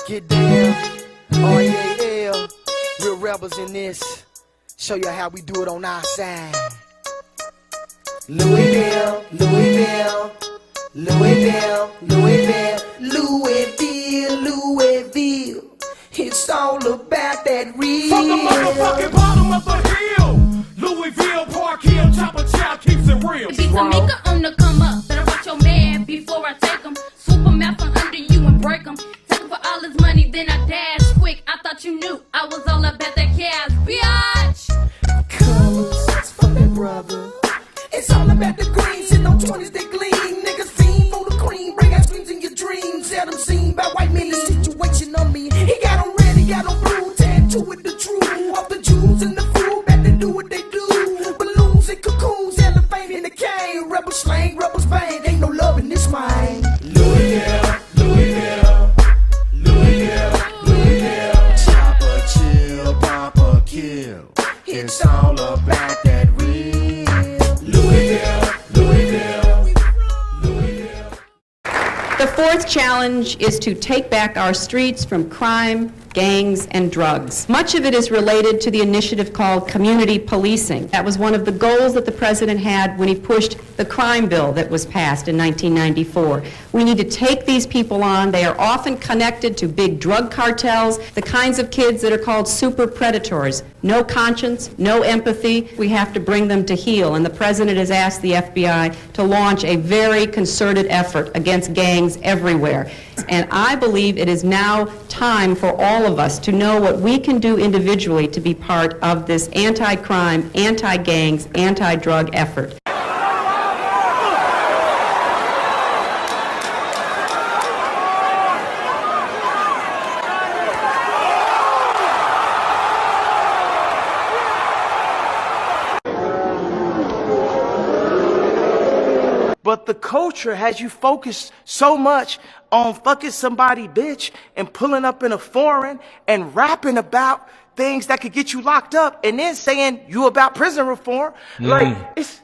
Get down. Oh yeah, yeah. Real rebels in this. Show you how we do it on our side. Louisville, Louisville, Louisville, Louisville, Louisville, Louisville. It's all about that real. From the motherfucking bottom of the hill, Louisville, Park Hill, Chopper Chow keeps it real. Be Tamika on the come up. Better watch your man before I take him. Swoop him out from under you and break him. Take him for all his money, then I dash quick. I thought you knew I was all about that cash, bitch. Colors for that brother. It's all about the green. Sitting on 20s that gleam. Niggas fiend for the cream. Bring out dreams in your dreams. Had them seen by white men. The situation on me. He got them red, he got them blue. Tattoo with the true. Off the Jews and the fool. Back to do what they do. Balloons and cocoons. Elephant in the cane. Rebels slang, rebels bang. Ain't no love in this mind. Louisville, Louisville, Louisville, Louisville. Chopper chill, Papa kill. It's all about that real. Louisville, Louisville, Louisville. The fourth challenge is to take back our streets from crime, gangs, and drugs. Much of it is related to the initiative called community policing. That was one of the goals that the president had when he pushed the crime bill that was passed in 1994. We need to take these people on. They are often connected to big drug cartels, the kinds of kids that are called super predators. No conscience, no empathy. We have to bring them to heel, and the president has asked the FBI to launch a very concerted effort against gangs everywhere. And I believe it is now time for all of us to know what we can do individually to be part of this anti-crime, anti-gangs, anti-drug effort. But the culture has you focused so much on fucking somebody, bitch, and pulling up in a foreign and rapping about things that could get you locked up and then saying you about prison reform. Like,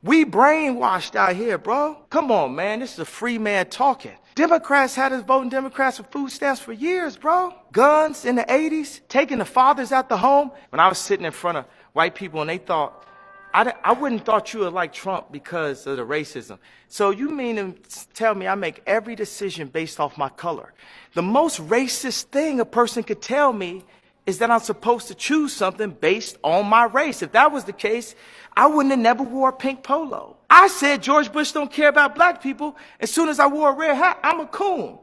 we brainwashed out here, bro. Come on, man. This is a free man talking. Democrats had us voting Democrats for food stamps for years, bro. Guns in the 80s, taking the fathers out the home. When I was sitting in front of white people and they thought, I wouldn't thought you would like Trump because of the racism. So you mean to tell me I make every decision based off my color? The most racist thing a person could tell me is that I'm supposed to choose something based on my race. If that was the case, I wouldn't have never wore a pink polo. I said George Bush don't care about black people. As soon as I wore a red hat, I'm a coon.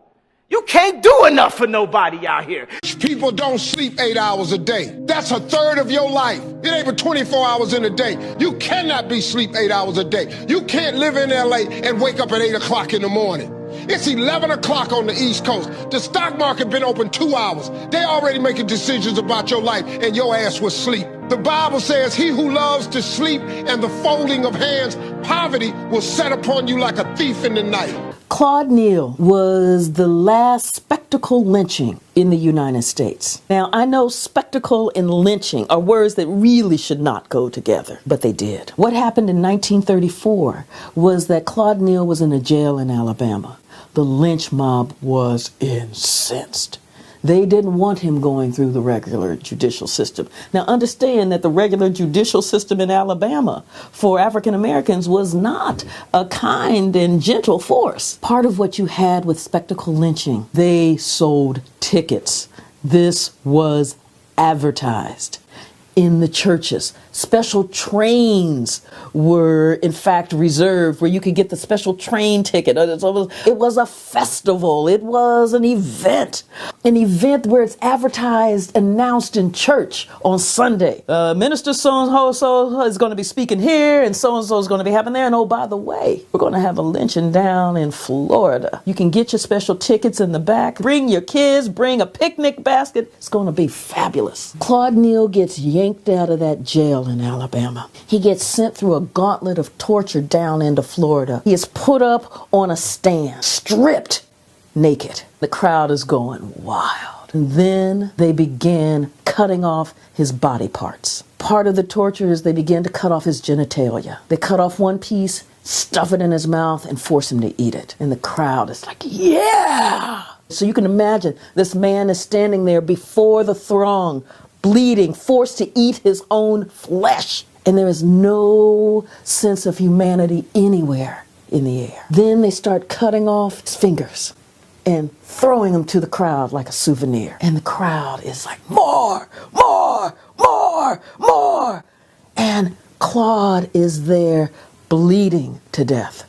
You can't do enough for nobody out here. People don't sleep 8 hours a day. That's a third of your life. It ain't but 24 hours in a day. You cannot be sleep 8 hours a day. You can't live in LA and wake up at 8 o'clock in the morning. It's 11 o'clock on the East Coast. The stock market been open 2 hours. They already making decisions about your life and your ass will sleep. The Bible says he who loves to sleep and the folding of hands, poverty will set upon you like a thief in the night. Claude Neal was the last spectacle lynching in the United States. Now, I know spectacle and lynching are words that really should not go together, but they did. What happened in 1934 was that Claude Neal was in a jail in Alabama. The lynch mob was incensed. They didn't want him going through the regular judicial system. Now, understand that the regular judicial system in Alabama for African Americans was not a kind and gentle force. Part of what you had with spectacle lynching, they sold tickets. This was advertised in the churches. Special trains were, in fact, reserved where you could get the special train ticket. It was a festival. It was an event where it's advertised, announced in church on Sunday. Minister so-and-so is going to be speaking here, and so-and-so is going to be happening there. And oh, by the way, we're going to have a lynching down in Florida. You can get your special tickets in the back. Bring your kids. Bring a picnic basket. It's going to be fabulous. Claude Neal gets yanked out of that jail in Alabama. He gets sent through a gauntlet of torture down into Florida. He is put up on a stand, stripped naked. The crowd is going wild. And then they began cutting off his body parts. Part of the torture is they begin to cut off his genitalia. They cut off one piece, stuff it in his mouth, and force him to eat it. And the crowd is like, yeah! So you can imagine this man is standing there before the throng, bleeding, forced to eat his own flesh. And there is no sense of humanity anywhere in the air. Then they start cutting off his fingers and throwing them to the crowd like a souvenir. And the crowd is like, more, more, more, more. And Claude is there bleeding to death,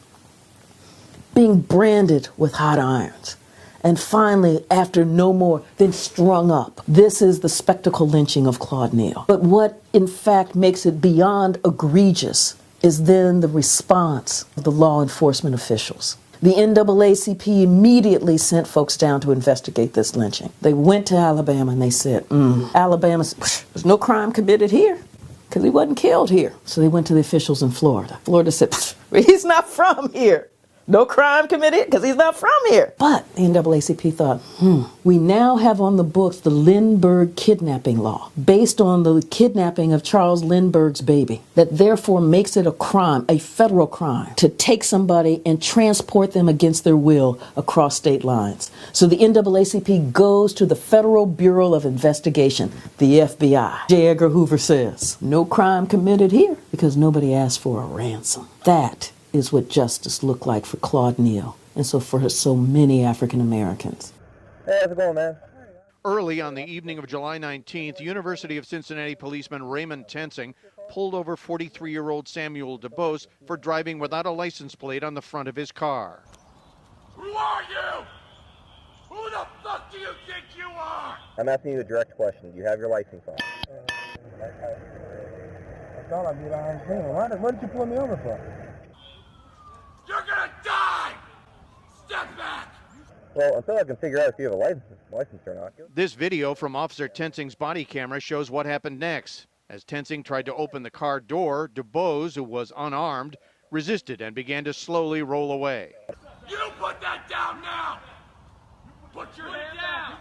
being branded with hot irons. And finally, after no more, then strung up. This is the spectacle lynching of Claude Neal. But what, in fact, makes it beyond egregious is then the response of the law enforcement officials. The NAACP immediately sent folks down to investigate this lynching. They went to Alabama and they said, Alabama, there's no crime committed here because he wasn't killed here. So they went to the officials in Florida. Florida said, he's not from here. No crime committed because he's not from here. But the NAACP thought, we now have on the books the Lindbergh kidnapping law, based on the kidnapping of Charles Lindbergh's baby, that therefore makes it a crime, a federal crime, to take somebody and transport them against their will across state lines. So the NAACP goes to the Federal Bureau of Investigation, the FBI. J. Edgar Hoover says, no crime committed here because nobody asked for a ransom. That is what justice looked like for Claude Neal, and so for so many African Americans. Hey, how's it going, man? Early on the evening of July 19th, University of Cincinnati policeman Raymond Tensing pulled over 43-year-old Samuel Debouse for driving without a license plate on the front of his car. Who are you? Who the fuck do you think you are? I'm asking you a direct question. Do you have your license on? That's all I did. I understand. What did you pull me over for? You're gonna die! Step back! Well, until I can figure out if you have a license or not. This video from Officer Tensing's body camera shows what happened next. As Tensing tried to open the car door, Debouse, who was unarmed, resisted and began to slowly roll away. You put that down now! Put your hand down!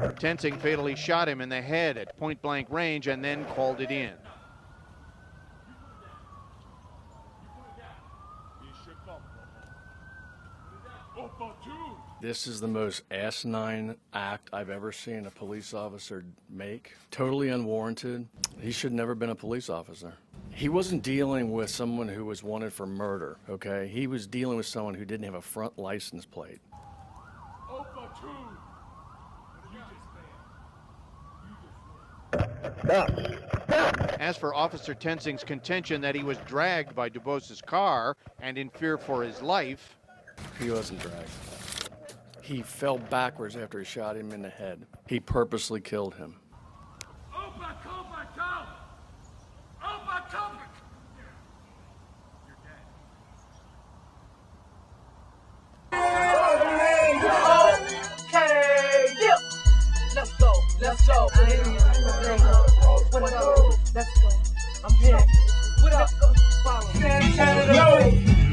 Stop! Tensing fatally shot him in the head at point-blank range and then called it in. This is the most asinine act I've ever seen a police officer make. Totally unwarranted. He should never have been a police officer. He wasn't dealing with someone who was wanted for murder, okay? He was dealing with someone who didn't have a front license plate. Stop! As for Officer Tensing's contention that he was dragged by Debouse's car and in fear for his life, he wasn't dragged. He fell backwards after he shot him in the head. He purposely killed him. Let's go. Let's go. I'm here.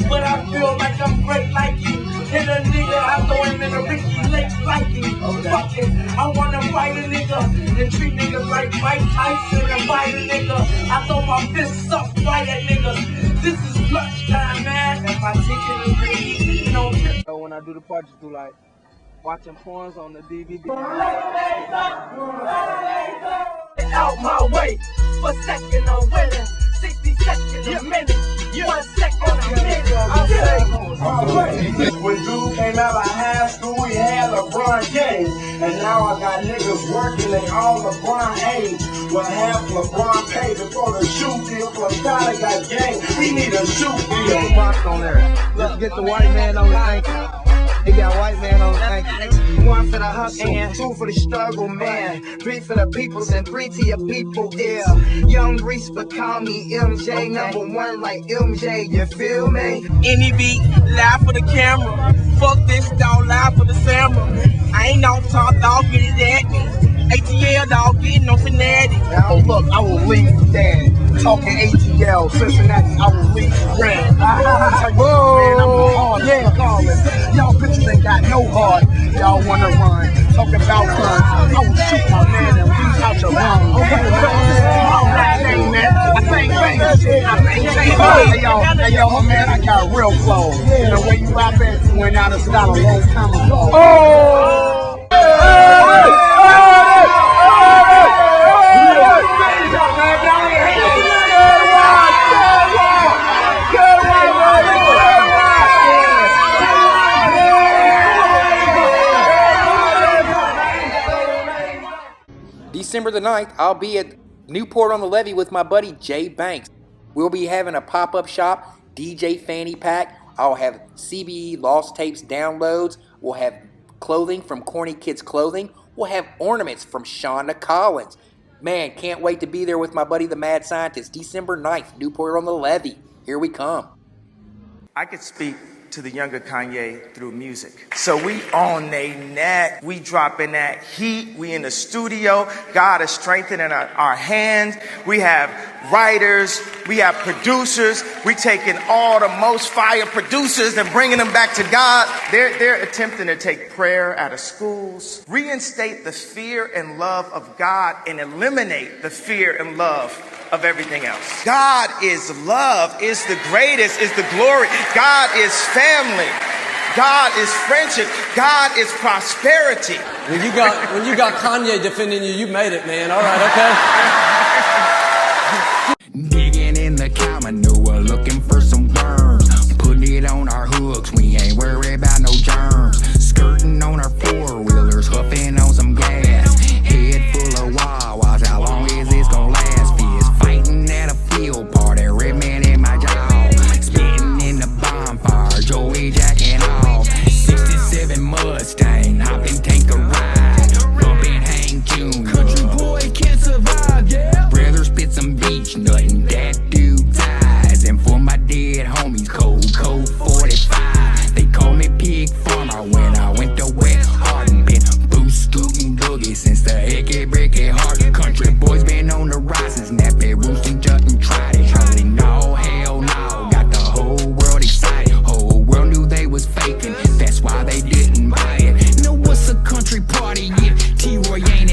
But I feel like I'm great like you. Hit a nigga, I throw him in a Ricky Lake like you. Fuck it, I wanna fight a nigga and treat niggas like Mike Tyson and fight a nigga. I throw my fists up, fight a nigga. This is clutch time, man. And my ticket is big, you know. So when I do the part, just do like watching porns on the DVD. Out my way, for second I'm winning. 60 seconds a minute. 1 second a minute. When dude came out of high school, he had LeBron James. And now I got niggas working, they all LeBron age. Well, half LeBron paid before the shoe deal, plus Tyler got game. We need a shoe deal. Box on there. Let's get the white man on the ankle. He got white man on the ankle. 1 for the hustle, 2 for the struggle, man. 3 for the peoples and 3 to your people, yeah. Young Reese, but call me MJ, number 1 like MJ, you feel me? Any beat, live for the camera. Fuck this, dog, live for the camera. I ain't no talk, dog, get it at me. ATL, dog, getting no fanatic. Now look, I will leave Dan. Talking ATL, Cincinnati, I will leave Grand. Whoa, yeah, calling. Y'all bitches ain't got no heart. Y'all wanna run. Talking about guns. I will shoot my man and leave out your lung. Okay, man. I think shit. I think Hey, yo, my man, I got real clothes. The way you rap it went out of style a long time ago. Oh! December the 9th, I'll be at Newport on the Levee with my buddy Jay Banks. We'll be having a pop-up shop, DJ Fanny Pack. I'll have CBE Lost Tapes downloads. We'll have clothing from Corny Kids Clothing. We'll have ornaments from Shonda Collins. Man, can't wait to be there with my buddy the Mad Scientist. December 9th, Newport on the Levee. Here we come. I could speak to the younger Kanye through music. So we on they neck, we dropping that heat, we in the studio, God is strengthening our hands, we have writers, we have producers, we taking all the most fire producers and bringing them back to God. They're attempting to take prayer out of schools, reinstate the fear and love of God and eliminate the fear and love of everything else. God is love, is the greatest, is the glory. God is family. God is friendship. God is prosperity. When you got Kanye defending you, you made it, man. All right, okay. Digging in the common, know we're looking for some worms. Putting it on our hooks, we ain't worried about no germs. Skirting on our four-wheelers, huffing on some gas. Head full of wah-wahs, how long is this gonna last? Fighting at a field party, red man in my jaw. Spitting in the bonfire, Joey jacking off. 67 Mustang, hopping tank a ride. Bumping Hank Jr. Country boy can't survive, yeah. Rather spit some beach nuttin', that dude ties. And for my dead homies, cold 45. They call me Pig Farmer when I went to Wet Hard and been boost scooting boogie since the hickey bricky heart. Country boys been on the rise, nappy roosting, jutting, tried it. Holy no, hell no, got the whole world excited. Whole world knew they was faking, that's why they didn't buy it. Know what's a country party if T-Roy ain't